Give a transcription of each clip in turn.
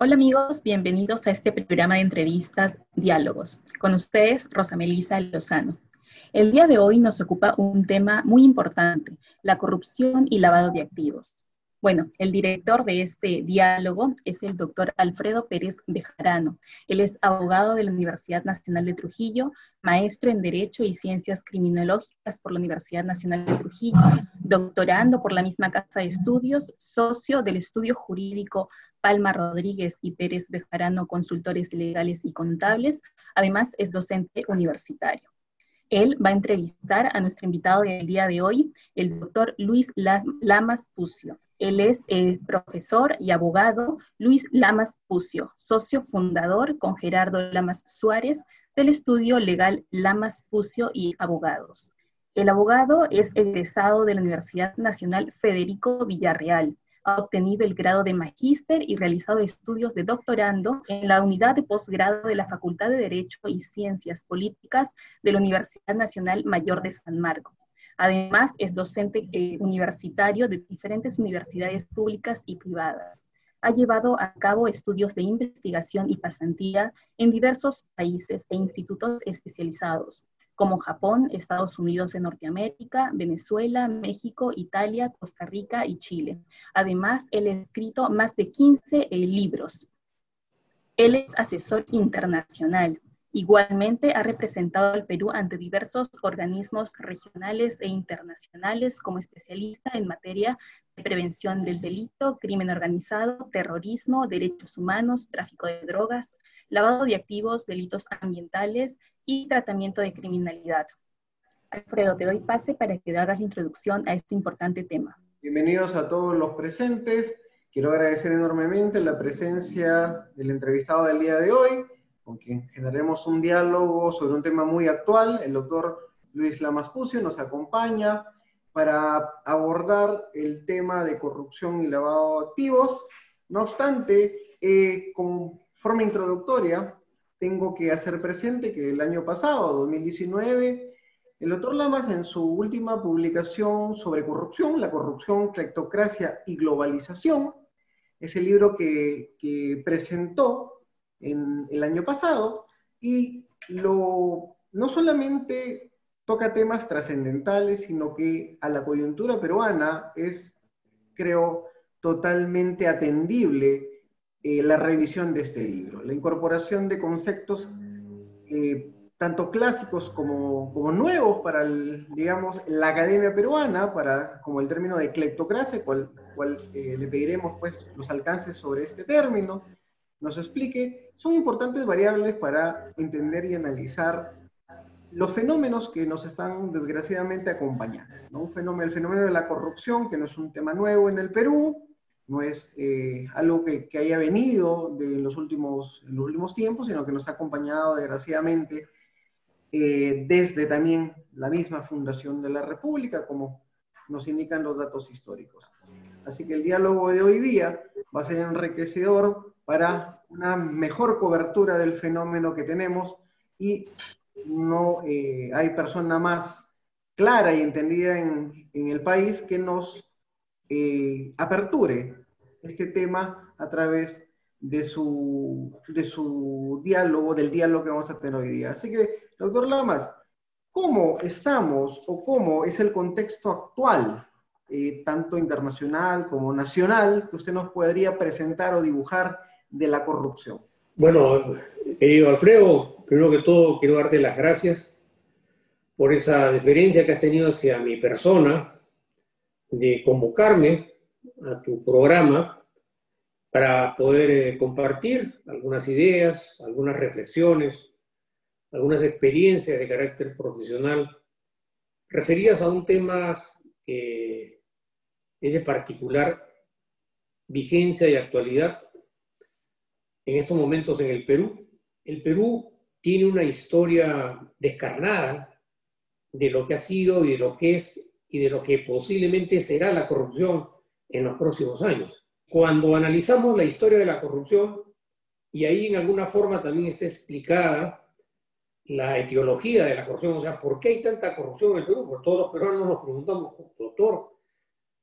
Hola amigos, bienvenidos a este programa de entrevistas Diálogos. Con ustedes, Rosa Melissa Lozano. El día de hoy nos ocupa un tema muy importante, la corrupción y lavado de activos. Bueno, el director de este diálogo es el doctor Alfredo Pérez Bejarano. Él es abogado de la Universidad Nacional de Trujillo, maestro en Derecho y Ciencias Criminológicas por la Universidad Nacional de Trujillo, doctorando por la misma casa de estudios, socio del estudio jurídico Palma Rodríguez y Pérez Bejarano, consultores legales y contables. Además, es docente universitario. Él va a entrevistar a nuestro invitado del día de hoy, el doctor Luis Lamas Pucio. Él es profesor y abogado Luis Lamas Pucio, socio fundador con Gerardo Lamas Suárez del estudio legal Lamas Pucio y Abogados. El abogado es egresado de la Universidad Nacional Federico Villarreal. Ha obtenido el grado de magíster y realizado estudios de doctorando en la unidad de posgrado de la Facultad de Derecho y Ciencias Políticas de la Universidad Nacional Mayor de San Marcos. Además, es docente universitario de diferentes universidades públicas y privadas. Ha llevado a cabo estudios de investigación y pasantía en diversos países e institutos especializados, como Japón, Estados Unidos de Norteamérica, Venezuela, México, Italia, Costa Rica y Chile. Además, él ha escrito más de 15 libros. Él es asesor internacional. Igualmente ha representado al Perú ante diversos organismos regionales e internacionales como especialista en materia de prevención del delito, crimen organizado, terrorismo, derechos humanos, tráfico de drogas, lavado de activos, delitos ambientales y tratamiento de criminalidad. Alfredo, te doy pase para que hagas la introducción a este importante tema. Bienvenidos a todos los presentes. Quiero agradecer enormemente la presencia del entrevistado del día de hoy, con quien generaremos un diálogo sobre un tema muy actual. El doctor Luis Lamas Pucio nos acompaña para abordar el tema de corrupción y lavado de activos. No obstante, como forma introductoria, tengo que hacer presente que el año pasado, 2019, el doctor Lamas, en su última publicación sobre corrupción, la corrupción, cleptocracia y globalización, es el libro que presentó en el año pasado, y no solamente toca temas trascendentales, sino que a la coyuntura peruana es, creo, totalmente atendible la revisión de este libro, la incorporación de conceptos tanto clásicos como nuevos para, digamos, la academia peruana, como el término de cleptocracia, cual le pediremos pues los alcances sobre este término, nos explique. Son importantes variables para entender y analizar los fenómenos que nos están desgraciadamente acompañando, ¿no? El fenómeno de la corrupción, que no es un tema nuevo en el Perú, no es algo que haya venido en los últimos tiempos, sino que nos ha acompañado desgraciadamente desde también la misma fundación de la República, como nos indican los datos históricos. Así que el diálogo de hoy día va a ser enriquecedor para una mejor cobertura del fenómeno que tenemos, y no hay persona más clara y entendida en el país que nos aperture este tema a través de su diálogo, del diálogo que vamos a tener hoy día. Así que, doctor Lamas, ¿cómo estamos o cómo es el contexto actual, tanto internacional como nacional, que usted nos podría presentar o dibujar de la corrupción? Bueno, querido Alfredo, primero que todo quiero darte las gracias por esa deferencia que has tenido hacia mi persona, de convocarme a tu programa para poder compartir algunas ideas, algunas reflexiones, algunas experiencias de carácter profesional referidas a un tema que es de particular vigencia y actualidad en estos momentos en el Perú. El Perú tiene una historia descarnada de lo que ha sido y de lo que es y de lo que posiblemente será la corrupción en los próximos años. Cuando analizamos la historia de la corrupción, y ahí en alguna forma también está explicada la etiología de la corrupción, o sea, ¿por qué hay tanta corrupción en el Perú? Porque todos los peruanos nos preguntamos, doctor,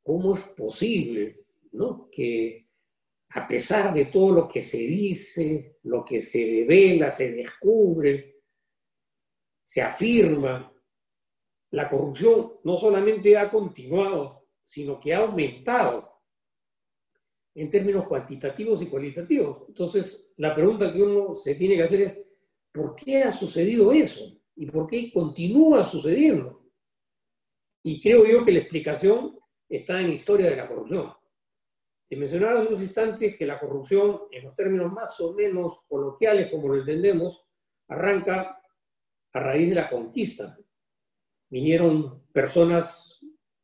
¿cómo es posible, ¿no?, que a pesar de todo lo que se dice, lo que se devela, se descubre, se afirma, la corrupción no solamente ha continuado, sino que ha aumentado en términos cuantitativos y cualitativos. Entonces, la pregunta que uno se tiene que hacer es, ¿por qué ha sucedido eso? ¿Y por qué continúa sucediendo? Y creo yo que la explicación está en la historia de la corrupción. Te mencionaba hace unos instantes que la corrupción, en los términos más o menos coloquiales como lo entendemos, arranca a raíz de la conquista. Vinieron personas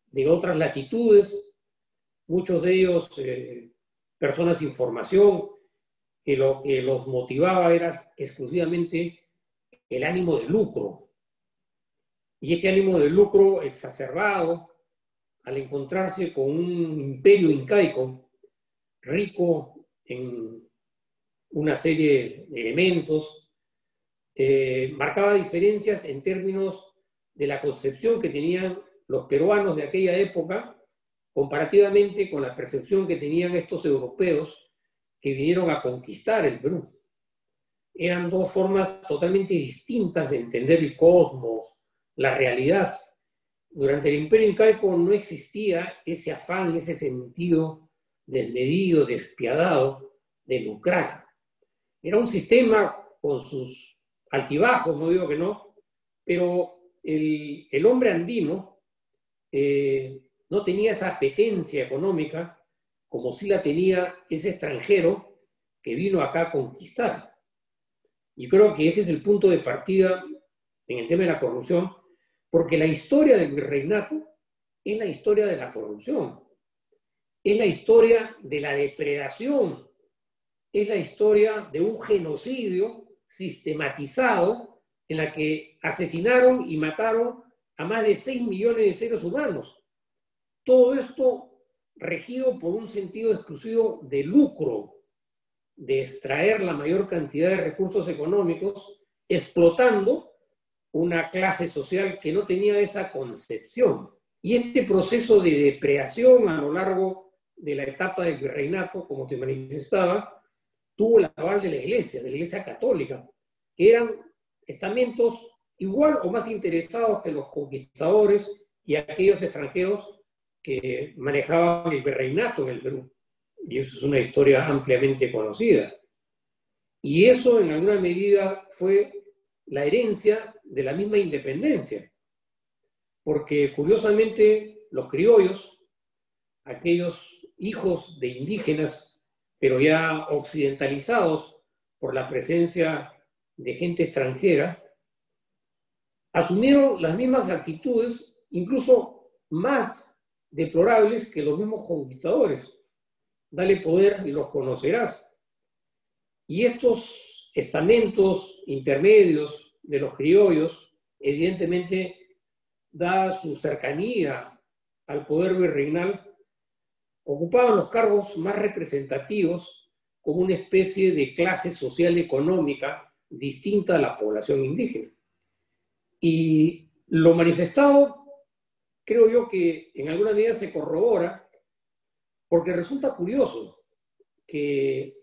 de otras latitudes, muchos de ellos personas sin formación, que lo que los motivaba era exclusivamente el ánimo de lucro. Y este ánimo de lucro exacerbado, al encontrarse con un imperio incaico rico en una serie de elementos, marcaba diferencias en términos de la concepción que tenían los peruanos de aquella época comparativamente con la percepción que tenían estos europeos que vinieron a conquistar el Perú. Eran dos formas totalmente distintas de entender el cosmos, la realidad. Durante el Imperio Incaico no existía ese afán, ese sentido desmedido, despiadado de lucrar. Era un sistema con sus altibajos, no digo que no, pero el hombre andino no tenía esa apetencia económica como sí la tenía ese extranjero que vino acá a conquistar. Y creo que ese es el punto de partida en el tema de la corrupción, porque la historia del virreinato es la historia de la corrupción, es la historia de la depredación, es la historia de un genocidio sistematizado en la que asesinaron y mataron a más de 6 millones de seres humanos. Todo esto regido por un sentido exclusivo de lucro, de extraer la mayor cantidad de recursos económicos, explotando una clase social que no tenía esa concepción. Y este proceso de depredación a lo largo de la etapa del virreinato, como te manifestaba, tuvo el aval de la Iglesia Católica, que eran estamentos igual o más interesados que los conquistadores y aquellos extranjeros que manejaban el virreinato en el Perú. Y eso es una historia ampliamente conocida. Y eso en alguna medida fue la herencia de la misma independencia. Porque curiosamente los criollos, aquellos hijos de indígenas, pero ya occidentalizados por la presencia de gente extranjera, asumieron las mismas actitudes, incluso más deplorables que los mismos conquistadores. Dale poder y los conocerás. Y estos estamentos intermedios de los criollos, evidentemente, dada su cercanía al poder virreinal, ocupaban los cargos más representativos como una especie de clase social económica distinta a la población indígena. Y lo manifestado, creo yo que en alguna medida se corrobora, porque resulta curioso que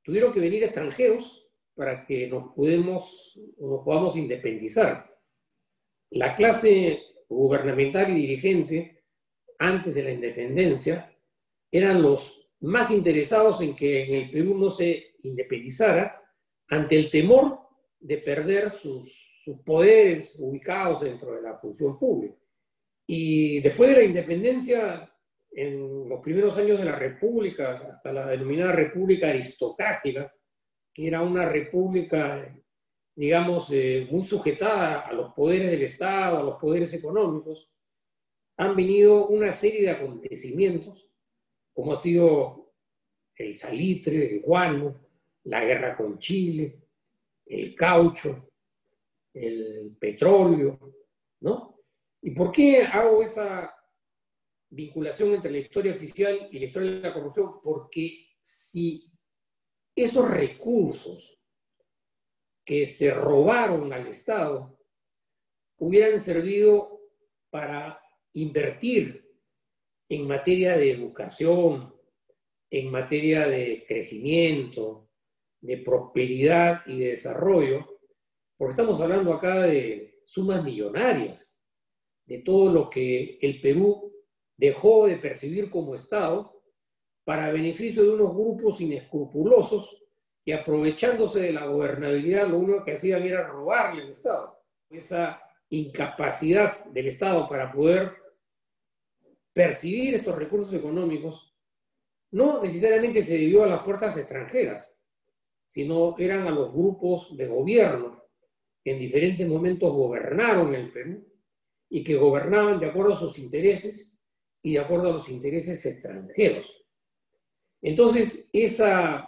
tuvieron que venir extranjeros para que nos podamos independizar. La clase gubernamental y dirigente, antes de la independencia, eran los más interesados en que en el Perú no se independizara ante el temor de perder sus poderes ubicados dentro de la función pública. Y después de la independencia, en los primeros años de la República, hasta la denominada República Aristocrática, que era una república, digamos, muy sujetada a los poderes del Estado, a los poderes económicos, han venido una serie de acontecimientos, como ha sido el salitre, el guano, la guerra con Chile, el caucho, el petróleo, ¿no? ¿Y por qué hago esa vinculación entre la historia oficial y la historia de la corrupción? Porque si esos recursos que se robaron al Estado hubieran servido para invertir en materia de educación, en materia de crecimiento, de prosperidad y de desarrollo, porque estamos hablando acá de sumas millonarias, de todo lo que el Perú dejó de percibir como Estado para beneficio de unos grupos inescrupulosos que, aprovechándose de la gobernabilidad, lo único que hacían era robarle al Estado. Esa incapacidad del Estado para poder percibir estos recursos económicos no necesariamente se debió a las fuerzas extranjeras, sino eran a los grupos de gobierno que en diferentes momentos gobernaron el Perú y que gobernaban de acuerdo a sus intereses y de acuerdo a los intereses extranjeros. Entonces, ese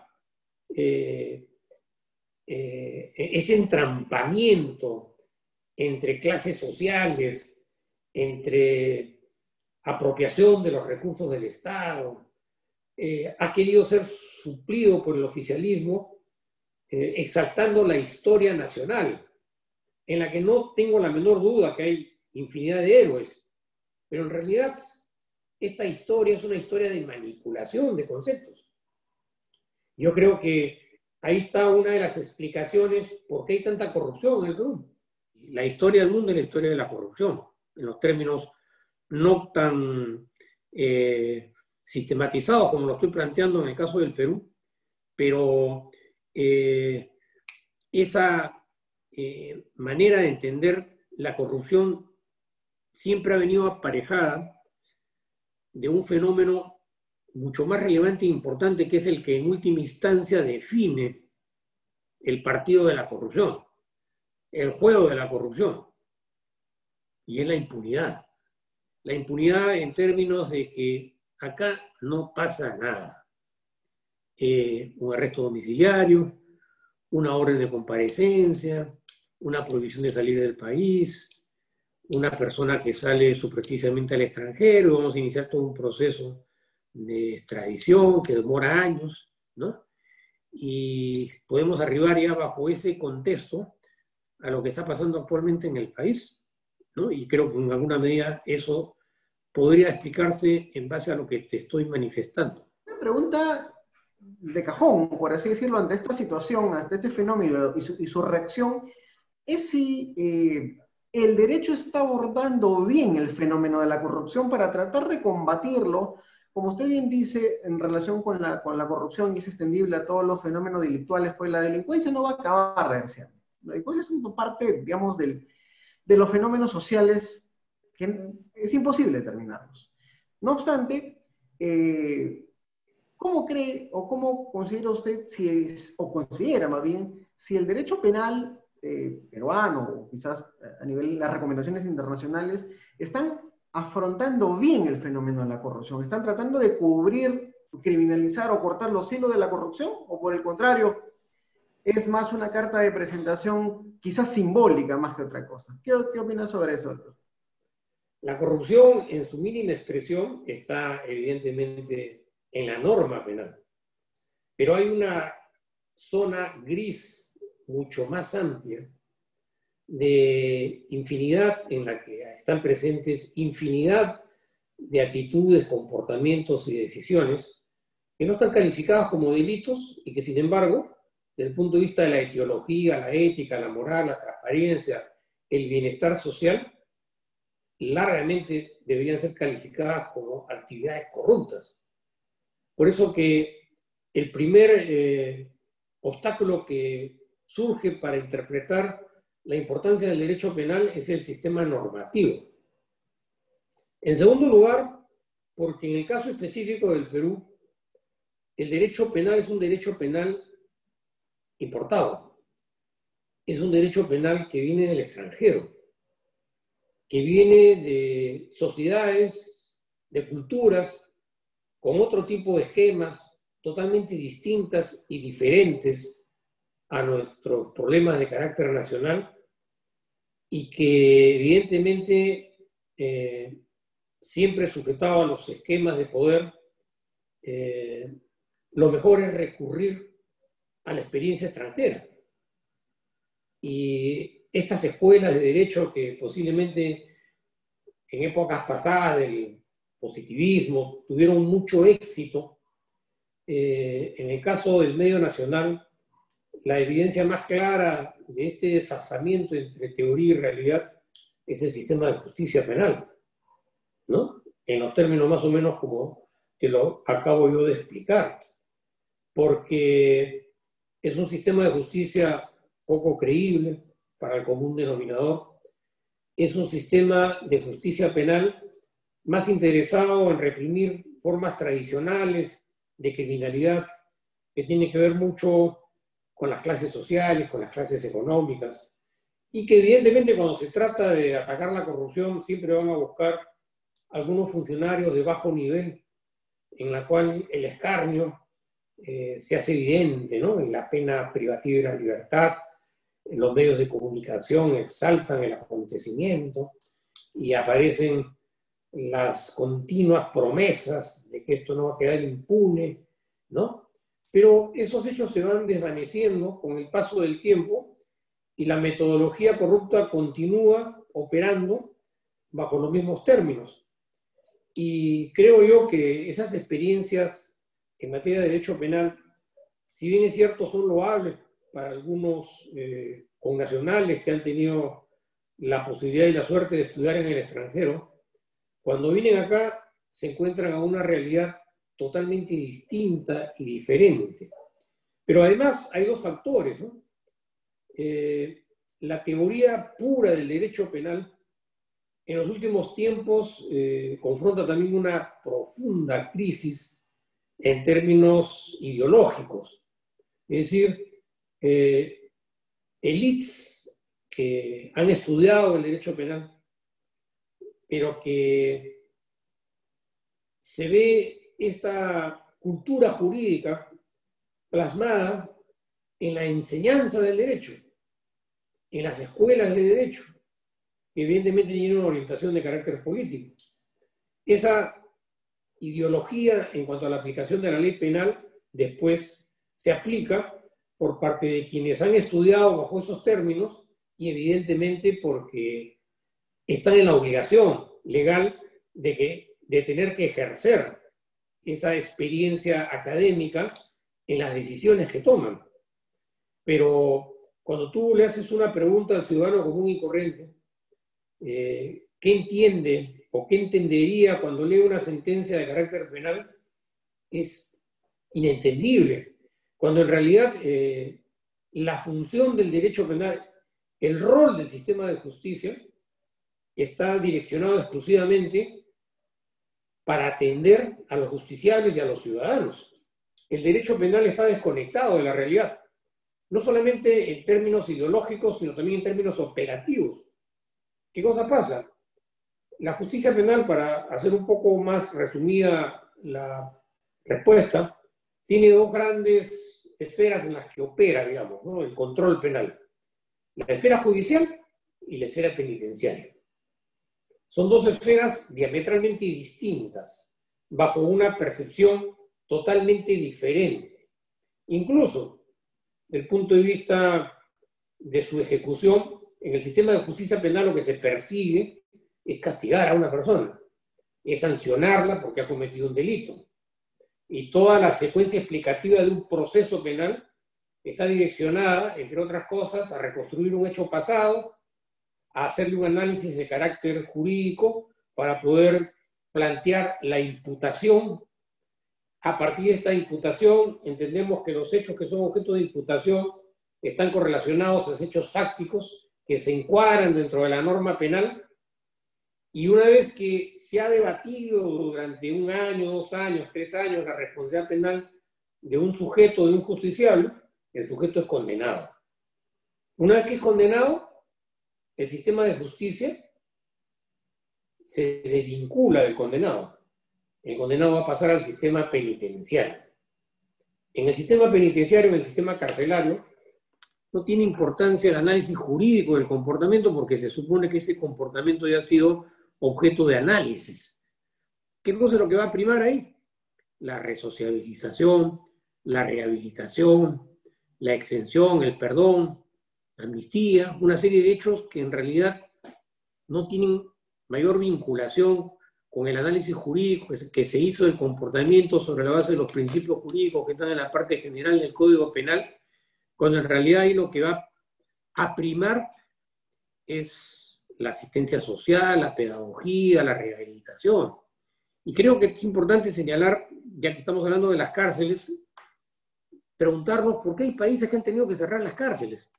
entrampamiento entre clases sociales, entre apropiación de los recursos del Estado, ha querido ser suplido por el oficialismo, exaltando la historia nacional, en la que no tengo la menor duda que hay infinidad de héroes, pero en realidad esta historia es una historia de manipulación de conceptos. Yo creo que ahí está una de las explicaciones por qué hay tanta corrupción en el Perú. La historia del mundo es la historia de la corrupción, en los términos no tan sistematizados como lo estoy planteando en el caso del Perú, pero esa manera de entender la corrupción siempre ha venido aparejada de un fenómeno mucho más relevante e importante, que es el que en última instancia define el partido de la corrupción, el juego de la corrupción, y es la impunidad. La impunidad en términos de que acá no pasa nada. Un arresto domiciliario, una orden de comparecencia, una prohibición de salir del país, una persona que sale subrepticiamente al extranjero, y vamos a iniciar todo un proceso de extradición que demora años, ¿no? Y podemos arribar ya bajo ese contexto a lo que está pasando actualmente en el país, ¿no? Y creo que en alguna medida eso podría explicarse en base a lo que te estoy manifestando. Una pregunta de cajón, por así decirlo, ante esta situación, ante este fenómeno y su reacción, es si el derecho está abordando bien el fenómeno de la corrupción para tratar de combatirlo. Como usted bien dice, en relación con la corrupción, y es extendible a todos los fenómenos delictuales, pues la delincuencia no va a acabar, desgraciadamente. La delincuencia es una parte, digamos, de los fenómenos sociales que es imposible determinarlos. No obstante, ¿cómo cree o cómo considera usted, o considera más bien, si el derecho penal peruano, o quizás a nivel de las recomendaciones internacionales, están afrontando bien el fenómeno de la corrupción? ¿Están tratando de cubrir, criminalizar o cortar los hilos de la corrupción? ¿O por el contrario, es más una carta de presentación quizás simbólica más que otra cosa? ¿Qué opinas sobre eso, doctor? La corrupción, en su mínima expresión, está evidentemente en la norma penal. Pero hay una zona gris mucho más amplia de infinidad en la que están presentes infinidad de actitudes, comportamientos y decisiones que no están calificadas como delitos y que, sin embargo, desde el punto de vista de la etiología, la ética, la moral, la transparencia, el bienestar social, largamente deberían ser calificadas como actividades corruptas. Por eso que el primer obstáculo que surge para interpretar la importancia del derecho penal es el sistema normativo. En segundo lugar, porque en el caso específico del Perú, el derecho penal es un derecho penal importado. Es un derecho penal que viene del extranjero, que viene de sociedades, de culturas, con otro tipo de esquemas totalmente distintas y diferentes a nuestros problemas de carácter nacional, y que evidentemente siempre sujetado a los esquemas de poder, lo mejor es recurrir a la experiencia extranjera. Y estas escuelas de derecho que posiblemente en épocas pasadas del positivismo tuvieron mucho éxito En el caso del medio nacional, la evidencia más clara de este desfasamiento entre teoría y realidad es el sistema de justicia penal, ¿no? En los términos más o menos como te lo acabo yo de explicar, porque es un sistema de justicia poco creíble para el común denominador, es un sistema de justicia penal más interesado en reprimir formas tradicionales de criminalidad que tiene que ver mucho con las clases sociales, con las clases económicas, y que evidentemente cuando se trata de atacar la corrupción siempre van a buscar algunos funcionarios de bajo nivel, en la cual el escarnio se hace evidente, ¿no? En la pena privativa de la libertad, en los medios de comunicación exaltan el acontecimiento y aparecen las continuas promesas de que esto no va a quedar impune, ¿no? Pero esos hechos se van desvaneciendo con el paso del tiempo y la metodología corrupta continúa operando bajo los mismos términos. Y creo yo que esas experiencias en materia de derecho penal, si bien es cierto, son loables para algunos connacionales que han tenido la posibilidad y la suerte de estudiar en el extranjero, cuando vienen acá se encuentran a una realidad totalmente distinta y diferente. Pero además hay dos factores, ¿no? La teoría pura del derecho penal en los últimos tiempos confronta también una profunda crisis en términos ideológicos. Es decir, élites que han estudiado el derecho penal, pero que se ve esta cultura jurídica plasmada en la enseñanza del derecho, en las escuelas de derecho, que evidentemente tienen una orientación de carácter político. Esa ideología en cuanto a la aplicación de la ley penal después se aplica por parte de quienes han estudiado bajo esos términos y evidentemente porque están en la obligación legal de tener que ejercer esa experiencia académica en las decisiones que toman. Pero cuando tú le haces una pregunta al ciudadano común y corriente, ¿qué entiende o qué entendería cuando lee una sentencia de carácter penal? Es inentendible, cuando en realidad la función del derecho penal, el rol del sistema de justicia, está direccionado exclusivamente para atender a los justiciables y a los ciudadanos. El derecho penal está desconectado de la realidad, no solamente en términos ideológicos, sino también en términos operativos. ¿Qué cosa pasa? La justicia penal, para hacer un poco más resumida la respuesta, tiene dos grandes esferas en las que opera, digamos, ¿no? El control penal. La esfera judicial y la esfera penitenciaria. Son dos esferas diametralmente distintas, bajo una percepción totalmente diferente. Incluso, desde el punto de vista de su ejecución, en el sistema de justicia penal lo que se persigue es castigar a una persona, es sancionarla porque ha cometido un delito. Y toda la secuencia explicativa de un proceso penal está direccionada, entre otras cosas, a reconstruir un hecho pasado, a hacerle un análisis de carácter jurídico para poder plantear la imputación. A partir de esta imputación, entendemos que los hechos que son objeto de imputación están correlacionados a los hechos fácticos que se encuadran dentro de la norma penal. Y una vez que se ha debatido durante 1 año, 2 años, 3 años la responsabilidad penal de un sujeto, de un justiciable, el sujeto es condenado. Una vez que es condenado, el sistema de justicia se desvincula del condenado. El condenado va a pasar al sistema penitenciario. En el sistema penitenciario, en el sistema carcelario, no tiene importancia el análisis jurídico del comportamiento porque se supone que ese comportamiento ya ha sido objeto de análisis. ¿Qué cosa es lo que va a primar ahí? La resociabilización, la rehabilitación, la exención, el perdón, la amnistía, una serie de hechos que en realidad no tienen mayor vinculación con el análisis jurídico que se hizo del comportamiento sobre la base de los principios jurídicos que están en la parte general del Código Penal, cuando en realidad ahí lo que va a primar es la asistencia social, la pedagogía, la rehabilitación. Y creo que es importante señalar, ya que estamos hablando de las cárceles, preguntarnos por qué hay países que han tenido que cerrar las cárceles,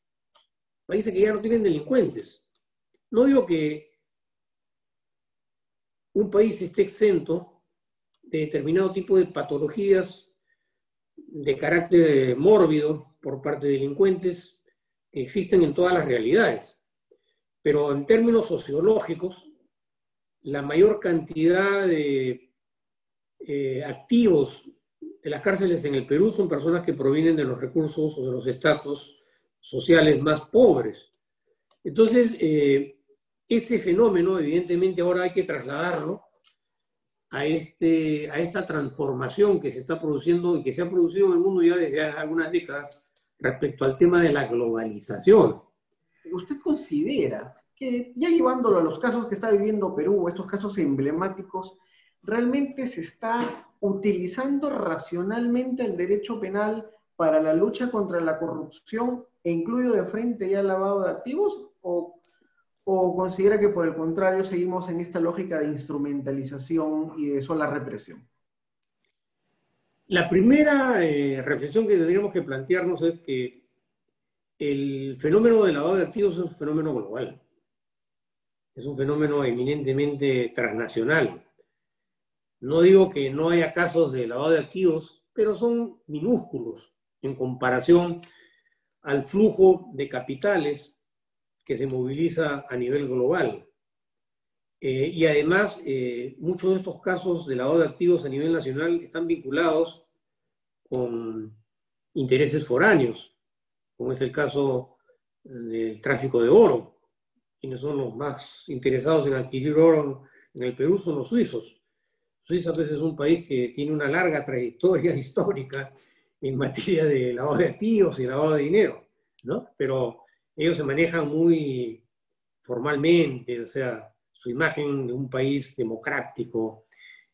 países que ya no tienen delincuentes. No digo que un país esté exento de determinado tipo de patologías de carácter mórbido por parte de delincuentes que existen en todas las realidades. Pero en términos sociológicos, la mayor cantidad de activos de las cárceles en el Perú son personas que provienen de los recursos o de los estratos sociales más pobres. Entonces, ese fenómeno, evidentemente, ahora hay que trasladarlo a esta transformación que se está produciendo y que se ha producido en el mundo ya desde algunas décadas respecto al tema de la globalización. ¿Usted considera que, ya llevándolo a los casos que está viviendo Perú, estos casos emblemáticos, realmente se está utilizando racionalmente el derecho penal para la lucha contra la corrupción e incluido de frente ya el lavado de activos? ¿O considera que por el contrario seguimos en esta lógica de instrumentalización y de sola represión? La primera reflexión que tendríamos que plantearnos es que el fenómeno del lavado de activos es un fenómeno global. Es un fenómeno eminentemente transnacional. No digo que no haya casos de lavado de activos, pero son minúsculos en comparación al flujo de capitales que se moviliza a nivel global. Y además, muchos de estos casos de lavado de activos a nivel nacional están vinculados con intereses foráneos, como es el caso del tráfico de oro. Quienes son los más interesados en adquirir oro en el Perú son los suizos. Suiza pues, es un país que tiene una larga trayectoria histórica en materia de lavado de activos y lavado de dinero, ¿no? Pero ellos se manejan muy formalmente, o sea, su imagen de un país democrático,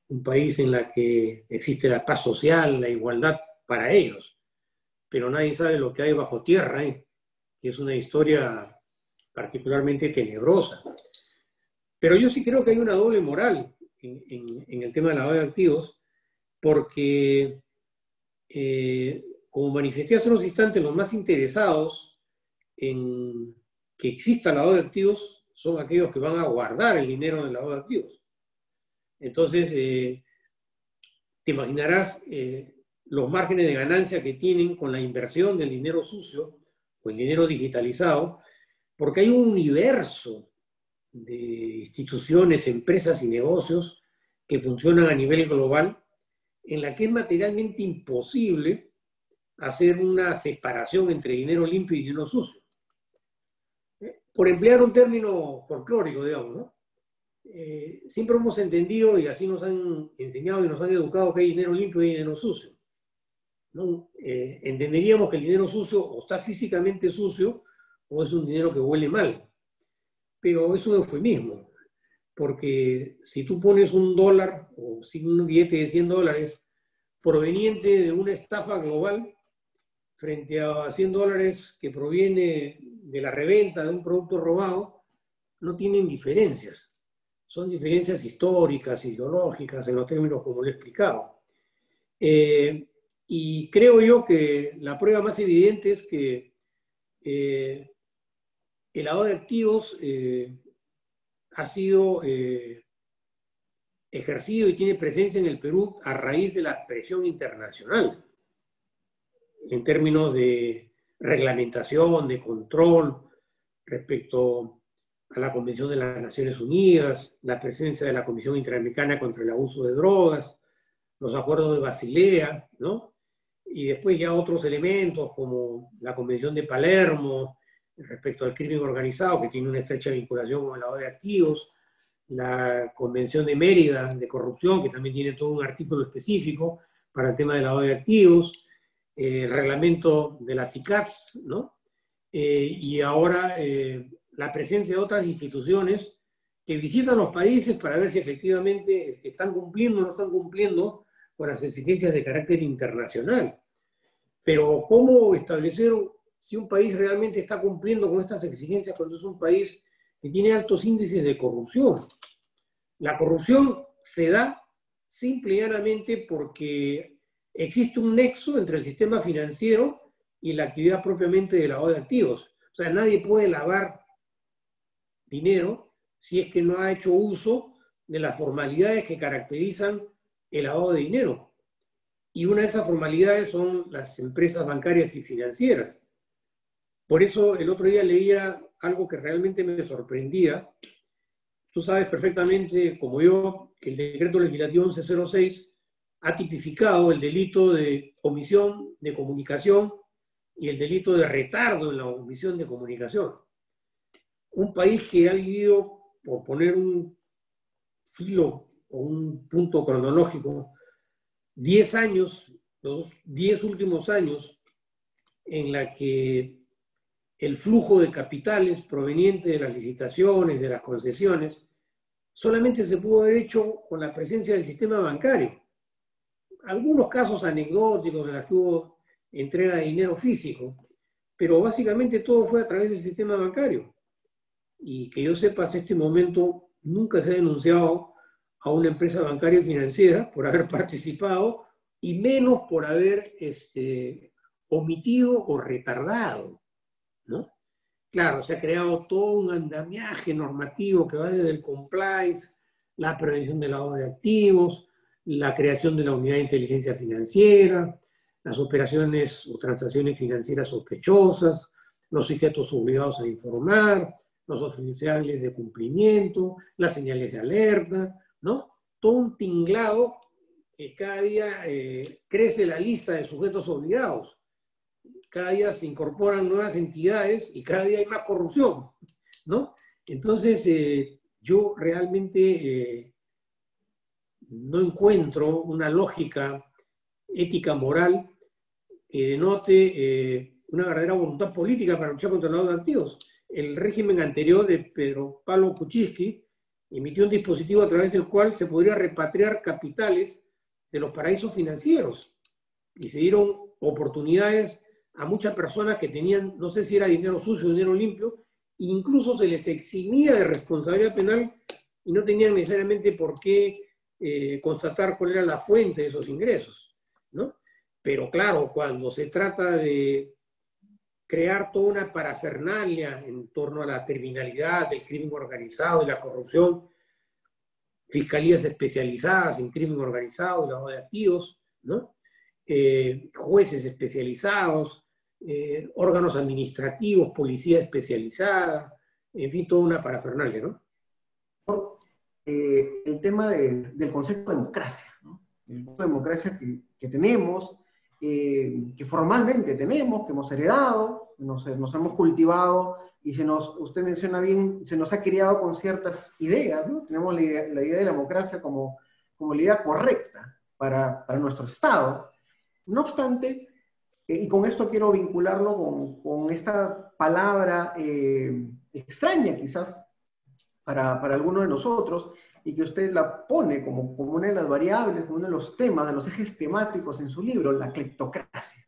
un país en la que existe la paz social, la igualdad para ellos. Pero nadie sabe lo que hay bajo tierra, que es una historia particularmente tenebrosa. Pero yo sí creo que hay una doble moral en el tema del lavado de activos, porque, como manifesté hace unos instantes, los más interesados en que exista lavado de activos son aquellos que van a guardar el dinero del lavado de activos. Entonces, te imaginarás los márgenes de ganancia que tienen con la inversión del dinero sucio o el dinero digitalizado, porque hay un universo de instituciones, empresas y negocios que funcionan a nivel global en la que es materialmente imposible hacer una separación entre dinero limpio y dinero sucio. Por emplear un término folclórico, digamos, ¿no? Siempre hemos entendido y así nos han enseñado y nos han educado que hay dinero limpio y dinero sucio, ¿no? Entenderíamos que el dinero sucio o está físicamente sucio o es un dinero que huele mal, pero es un eufemismo, porque si tú pones un dólar o un billete de $100 proveniente de una estafa global frente a $100 que proviene de la reventa de un producto robado, no tienen diferencias. Son diferencias históricas, ideológicas, en los términos como lo he explicado. Y creo yo que la prueba más evidente es que el lavado de activos ha sido ejercido y tiene presencia en el Perú a raíz de la presión internacional, en términos de reglamentación, de control respecto a la Convención de las Naciones Unidas, la presencia de la Comisión Interamericana contra el Abuso de Drogas, los acuerdos de Basilea, ¿no? Y después ya otros elementos como la Convención de Palermo respecto al crimen organizado, que tiene una estrecha vinculación con el lavado de activos, la Convención de Mérida de corrupción, que también tiene todo un artículo específico para el tema del lavado de activos, el reglamento de las CICATs, ¿no? Y ahora la presencia de otras instituciones que visitan los países para ver si efectivamente están cumpliendo o no están cumpliendo con las exigencias de carácter internacional. Pero ¿cómo establecer si un país realmente está cumpliendo con estas exigencias cuando es un país que tiene altos índices de corrupción? La corrupción se da simple y llanamente porque existe un nexo entre el sistema financiero y la actividad propiamente de lavado de activos. O sea, nadie puede lavar dinero si es que no ha hecho uso de las formalidades que caracterizan el lavado de dinero. Y una de esas formalidades son las empresas bancarias y financieras. Por eso el otro día leía algo que realmente me sorprendía. Tú sabes perfectamente, como yo, que el decreto legislativo 1106 ha tipificado el delito de omisión de comunicación y el delito de retardo en la omisión de comunicación. Un país que ha vivido, por poner un filo o un punto cronológico, 10 años, los 10 últimos años, en la que el flujo de capitales proveniente de las licitaciones, de las concesiones, solamente se pudo haber hecho con la presencia del sistema bancario. Algunos casos anecdóticos en los que hubo entrega de dinero físico, pero básicamente todo fue a través del sistema bancario. Y que yo sepa, hasta este momento nunca se ha denunciado a una empresa bancaria y financiera por haber participado y menos por haber omitido o retardado, ¿no? Claro, se ha creado todo un andamiaje normativo que va desde el compliance, la prevención del lavado de activos, la creación de la unidad de inteligencia financiera, las operaciones o transacciones financieras sospechosas, los sujetos obligados a informar, los oficiales de cumplimiento, las señales de alerta, ¿no? Todo un tinglado que cada día crece la lista de sujetos obligados. Cada día se incorporan nuevas entidades y cada día hay más corrupción, ¿no? Entonces, yo realmente no encuentro una lógica ética, moral, que denote una verdadera voluntad política para luchar contra el lavado de activos. El régimen anterior de Pedro Pablo Kuczynski emitió un dispositivo a través del cual se podría repatriar capitales de los paraísos financieros y se dieron oportunidades a muchas personas que tenían, no sé si era dinero sucio o dinero limpio, incluso se les eximía de responsabilidad penal y no tenían necesariamente por qué constatar cuál era la fuente de esos ingresos, ¿no? Pero claro, cuando se trata de crear toda una parafernalia en torno a la criminalidad, el crimen organizado y la corrupción, fiscalías especializadas en crimen organizado y lavado de activos, ¿no? Jueces especializados, órganos administrativos, policía especializada, en fin, toda una parafernalia, ¿no? El tema del concepto de democracia, ¿no? El concepto de democracia que tenemos, que formalmente tenemos, que hemos heredado, nos hemos cultivado y usted menciona bien, se nos ha criado con ciertas ideas, ¿no? Tenemos la idea de la democracia como la idea correcta para nuestro Estado. No obstante, y con esto quiero vincularlo con esta palabra extraña quizás para algunos de nosotros, y que usted la pone como una de las variables, como uno de los temas, de los ejes temáticos en su libro, la cleptocracia.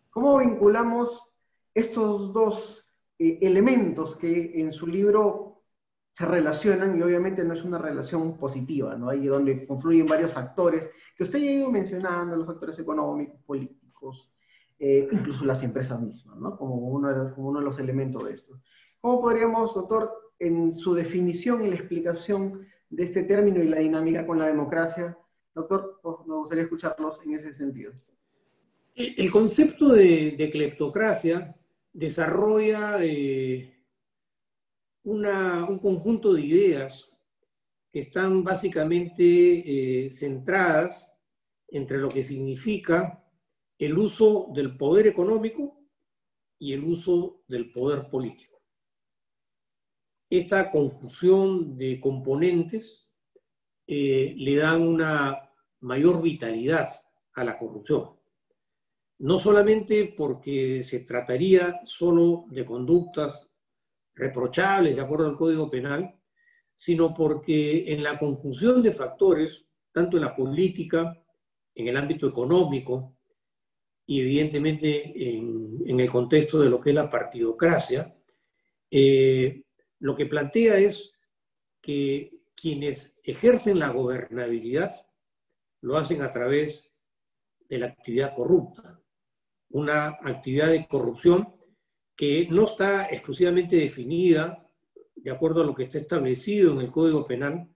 ¿Cómo vinculamos estos dos elementos que en su libro se relacionan, y obviamente no es una relación positiva, ¿no? Ahí donde confluyen varios actores, que usted ya ha ido mencionando, los actores económicos, políticos, incluso las empresas mismas, ¿no? Como uno de los elementos de esto. ¿Cómo podríamos, doctor, en su definición y la explicación de este término y la dinámica con la democracia, doctor, me gustaría escucharlos en ese sentido? El concepto de cleptocracia desarrolla un conjunto de ideas que están básicamente centradas entre lo que significa el uso del poder económico y el uso del poder político. Esta conjunción de componentes le dan una mayor vitalidad a la corrupción. No solamente porque se trataría solo de conductas reprochables de acuerdo al Código Penal, sino porque en la conjunción de factores, tanto en la política, en el ámbito económico y evidentemente en el contexto de lo que es la partidocracia, lo que plantea es que quienes ejercen la gobernabilidad lo hacen a través de la actividad corrupta, una actividad de corrupción que no está exclusivamente definida de acuerdo a lo que está establecido en el Código Penal,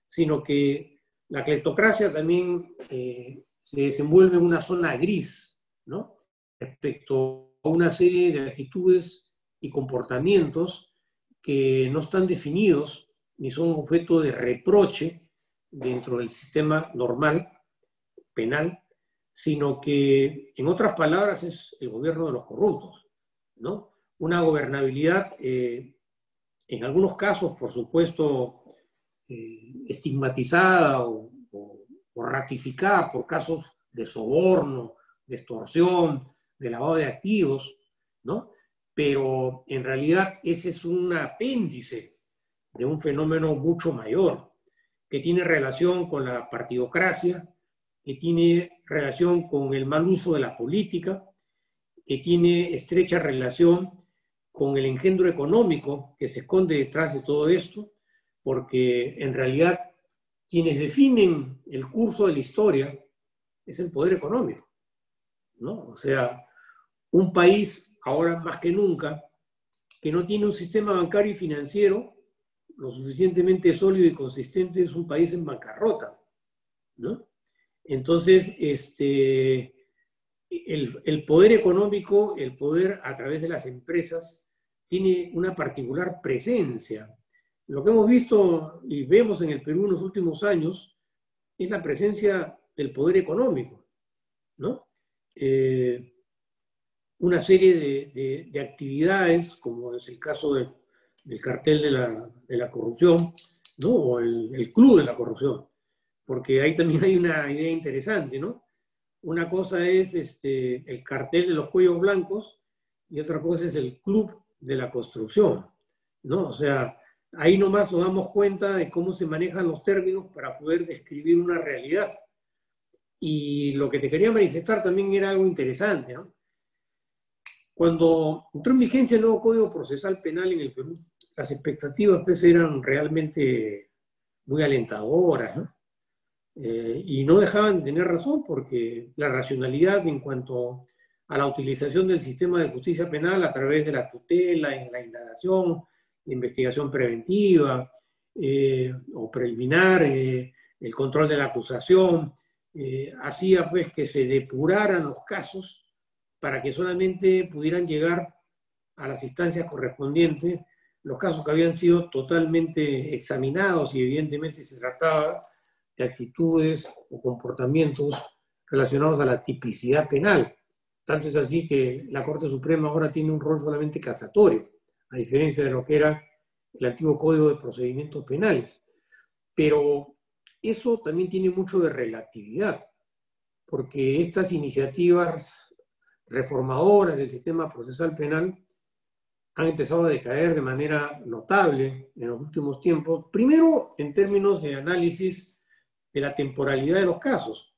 sino que la cleptocracia también se desenvuelve en una zona gris, ¿no? Respecto a una serie de actitudes y comportamientos que no están definidos ni son objeto de reproche dentro del sistema normal, penal, sino que, en otras palabras, es el gobierno de los corruptos, ¿no? Una gobernabilidad, en algunos casos, por supuesto, estigmatizada o ratificada por casos de soborno, de extorsión, de lavado de activos, ¿no? Pero en realidad ese es un apéndice de un fenómeno mucho mayor, que tiene relación con la partidocracia, que tiene relación con el mal uso de la política, que tiene estrecha relación con el engendro económico que se esconde detrás de todo esto, porque en realidad quienes definen el curso de la historia es el poder económico, ¿no? O sea, un país, ahora más que nunca, que no tiene un sistema bancario y financiero lo suficientemente sólido y consistente, es un país en bancarrota, ¿no? Entonces, el poder económico, el poder a través de las empresas, tiene una particular presencia. Lo que hemos visto y vemos en el Perú en los últimos años es la presencia del poder económico, ¿no? Una serie de actividades, como es el caso del cartel de la corrupción, ¿no? O el club de la corrupción, porque ahí también hay una idea interesante, ¿no? Una cosa es el cartel de los cuellos blancos y otra cosa es el club de la construcción, ¿no? O sea, ahí nomás nos damos cuenta de cómo se manejan los términos para poder describir una realidad. Y lo que te quería manifestar también era algo interesante, ¿no? Cuando entró en vigencia el nuevo Código Procesal Penal en el Perú, las expectativas pues eran realmente muy alentadoras, ¿no? Y no dejaban de tener razón porque la racionalidad en cuanto a la utilización del sistema de justicia penal a través de la tutela, en la indagación, la investigación preventiva o preliminar, el control de la acusación, hacía pues que se depuraran los casos para que solamente pudieran llegar a las instancias correspondientes los casos que habían sido totalmente examinados y evidentemente se trataba de actitudes o comportamientos relacionados a la tipicidad penal. Tanto es así que la Corte Suprema ahora tiene un rol solamente casatorio, a diferencia de lo que era el antiguo Código de Procedimientos Penales. Pero eso también tiene mucho de relatividad, porque estas iniciativas reformadoras del sistema procesal penal han empezado a decaer de manera notable en los últimos tiempos, primero en términos de análisis de la temporalidad de los casos.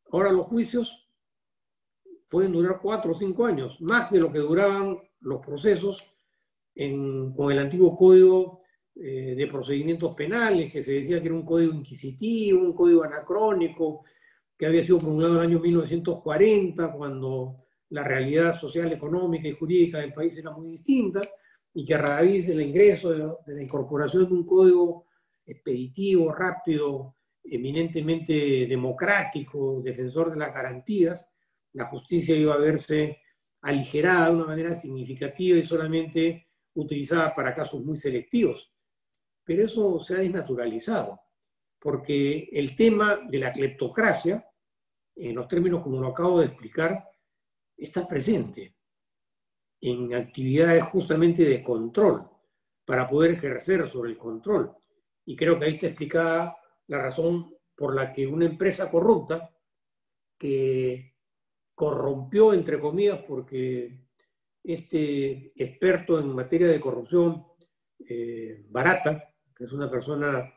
Ahora los juicios pueden durar 4 o 5 años, más de lo que duraban los procesos con el antiguo Código de Procedimientos Penales, que se decía que era un código inquisitivo, un código anacrónico, que había sido promulgado en el año 1940, cuando la realidad social, económica y jurídica del país era muy distinta, y que a raíz del ingreso, de la incorporación de un código expeditivo, rápido, eminentemente democrático, defensor de las garantías, la justicia iba a verse aligerada de una manera significativa y solamente utilizada para casos muy selectivos. Pero eso se ha desnaturalizado, porque el tema de la cleptocracia, en los términos como lo acabo de explicar, está presente en actividades justamente de control, para poder ejercer sobre el control. Y creo que ahí está explicada la razón por la que una empresa corrupta, que corrompió, entre comillas, porque este experto en materia de corrupción barata, que es una persona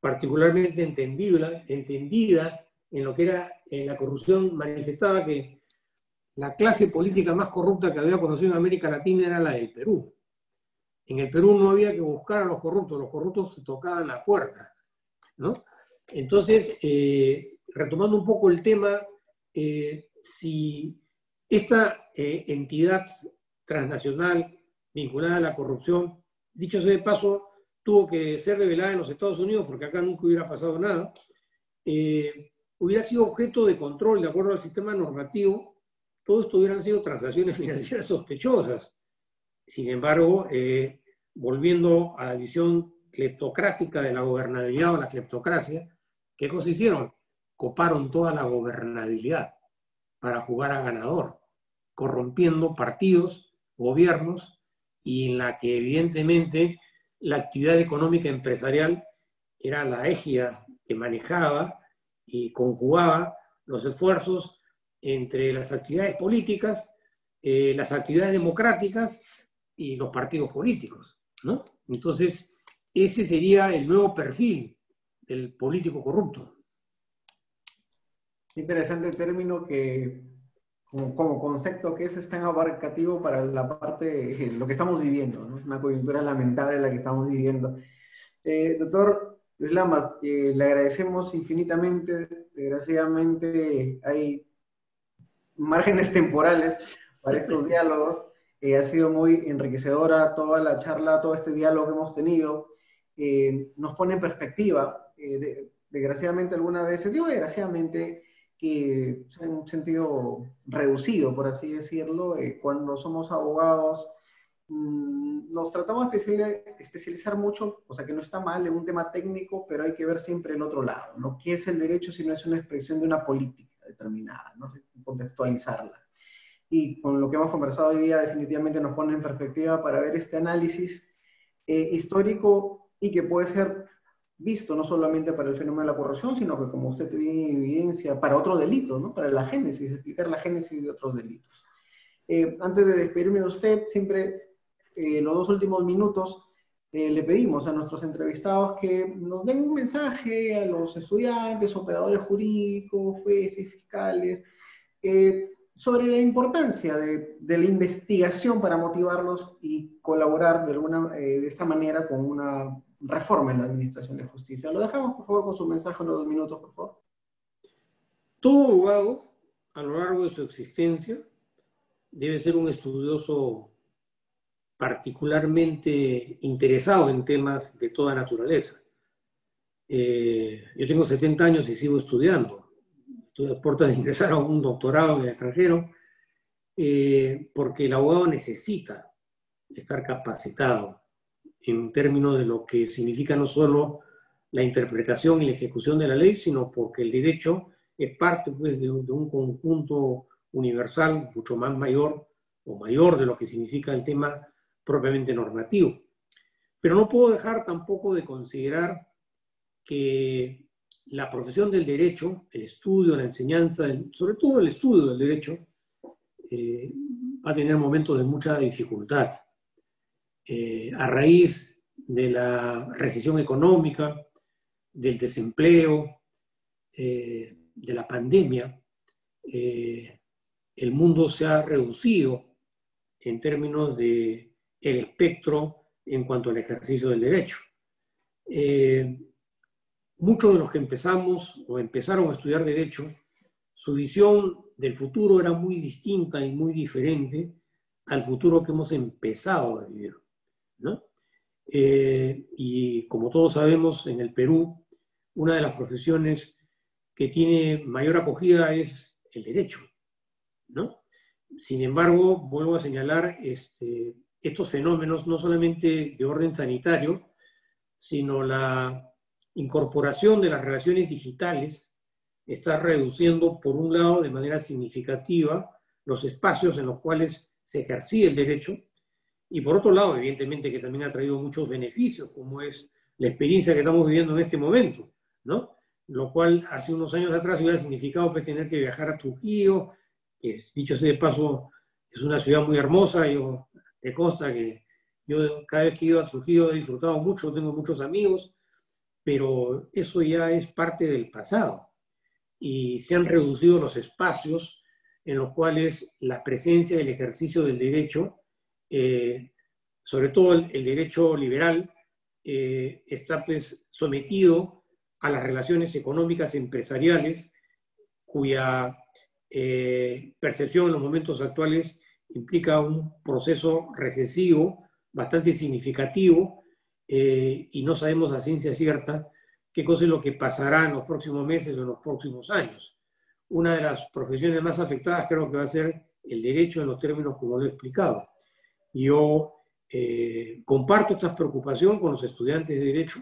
particularmente entendida en lo que era la corrupción, manifestaba que la clase política más corrupta que había conocido en América Latina era la del Perú. En el Perú no había que buscar a los corruptos se tocaban la puerta, ¿no? Entonces, retomando un poco el tema, si esta entidad transnacional vinculada a la corrupción, dicho sea de paso, tuvo que ser revelada en los Estados Unidos, porque acá nunca hubiera pasado nada, hubiera sido objeto de control de acuerdo al sistema normativo, todo esto hubieran sido transacciones financieras sospechosas. Sin embargo, volviendo a la visión cleptocrática de la gobernabilidad o la cleptocracia, ¿qué cosa hicieron? Coparon toda la gobernabilidad para jugar a ganador, corrompiendo partidos, gobiernos, y en la que evidentemente la actividad económica empresarial era la égida que manejaba y conjugaba los esfuerzos entre las actividades políticas, las actividades democráticas y los partidos políticos, ¿no? Entonces, ese sería el nuevo perfil del político corrupto. Interesante término que, como concepto, que es tan abarcativo para la parte, lo que estamos viviendo, ¿no? Una coyuntura lamentable la que estamos viviendo. Doctor Luis Lamas, le agradecemos infinitamente. Desgraciadamente hay márgenes temporales para estos diálogos. Ha sido muy enriquecedora toda la charla, todo este diálogo que hemos tenido. Nos pone en perspectiva. Desgraciadamente algunas veces, digo desgraciadamente, que en un sentido reducido, por así decirlo, cuando somos abogados, nos tratamos de especializar mucho, o sea que no está mal en un tema técnico, pero hay que ver siempre el otro lado, ¿no? ¿Qué es el derecho si no es una expresión de una política determinada? No sé, contextualizarla. Y con lo que hemos conversado hoy día definitivamente nos pone en perspectiva para ver este análisis histórico y que puede ser visto no solamente para el fenómeno de la corrupción, sino que, como usted tiene evidencia, para otro delito, ¿no? Para la génesis, explicar la génesis de otros delitos. Antes de despedirme de usted, siempre los 2 últimos minutos le pedimos a nuestros entrevistados que nos den un mensaje a los estudiantes, operadores jurídicos, jueces, fiscales, sobre la importancia de la investigación para motivarlos y colaborar de esta manera con una reforma en la administración de justicia. Lo dejamos, por favor, con su mensaje en los 2 minutos, por favor. Todo abogado, a lo largo de su existencia, debe ser un estudioso particularmente interesado en temas de toda naturaleza. Yo tengo 70 años y sigo estudiando. Estoy a puertas de ingresar a un doctorado en el extranjero, porque el abogado necesita estar capacitado en términos de lo que significa no solo la interpretación y la ejecución de la ley, sino porque el derecho es parte, pues, de un conjunto universal mucho más mayor o mayor de lo que significa el tema propiamente normativo. Pero no puedo dejar tampoco de considerar que la profesión del derecho, el estudio, la enseñanza, sobre todo el estudio del derecho, va a tener momentos de mucha dificultad. A raíz de la recesión económica, del desempleo, de la pandemia, el mundo se ha reducido en términos de el espectro en cuanto al ejercicio del derecho. Muchos de los que empezamos o empezaron a estudiar derecho, su visión del futuro era muy distinta y muy diferente al futuro que hemos empezado a vivir, ¿no? Y como todos sabemos, en el Perú, una de las profesiones que tiene mayor acogida es el derecho, ¿no? Sin embargo, vuelvo a señalar estos fenómenos no solamente de orden sanitario, sino la incorporación de las relaciones digitales está reduciendo, por un lado, de manera significativa los espacios en los cuales se ejercía el derecho, y por otro lado, evidentemente, que también ha traído muchos beneficios, como es la experiencia que estamos viviendo en este momento, ¿no? Lo cual hace unos años atrás hubiera significado pues, tener que viajar a Trujillo, que dicho sea de paso, es una ciudad muy hermosa. Yo te consta que Yo cada vez que he ido a Trujillo he disfrutado mucho, tengo muchos amigos, pero eso ya es parte del pasado. Y se han reducido los espacios en los cuales la presencia del ejercicio del derecho, sobre todo el derecho liberal, está pues sometido a las relaciones económicas empresariales, cuya percepción en los momentos actuales implica un proceso recesivo bastante significativo, y no sabemos a ciencia cierta qué cosa es lo que pasará en los próximos meses o en los próximos años. Una de las profesiones más afectadas creo que va a ser el derecho en los términos como lo he explicado. Yo comparto esta preocupación con los estudiantes de derecho.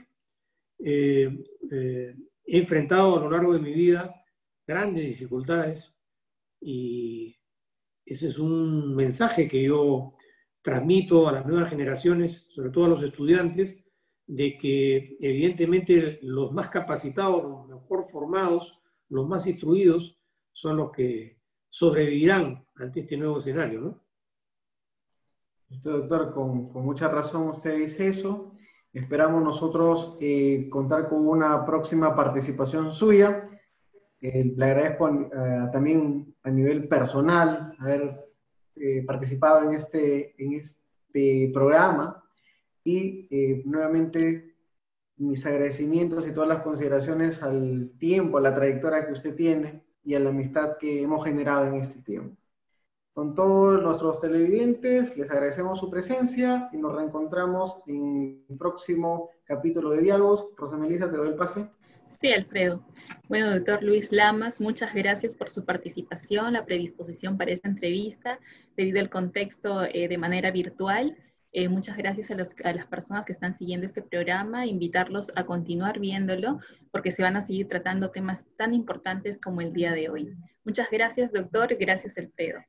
He enfrentado a lo largo de mi vida grandes dificultades y ese es un mensaje que yo transmito a las nuevas generaciones, sobre todo a los estudiantes, de que evidentemente los más capacitados, los mejor formados, los más instruidos, son los que sobrevivirán ante este nuevo escenario, ¿no? Doctor, con mucha razón usted dice eso. Esperamos nosotros contar con una próxima participación suya. Le agradezco también a nivel personal haber participado en este programa y nuevamente mis agradecimientos y todas las consideraciones al tiempo, a la trayectoria que usted tiene y a la amistad que hemos generado en este tiempo. Con todos nuestros televidentes, les agradecemos su presencia y nos reencontramos en el próximo capítulo de Diálogos. Rosa Melissa, te doy el pase. Sí, Alfredo. Bueno, doctor Luis Lamas, muchas gracias por su participación, la predisposición para esta entrevista, debido al contexto de manera virtual. Muchas gracias a las personas que están siguiendo este programa, invitarlos a continuar viéndolo, porque se van a seguir tratando temas tan importantes como el día de hoy. Muchas gracias, doctor. Gracias, Alfredo.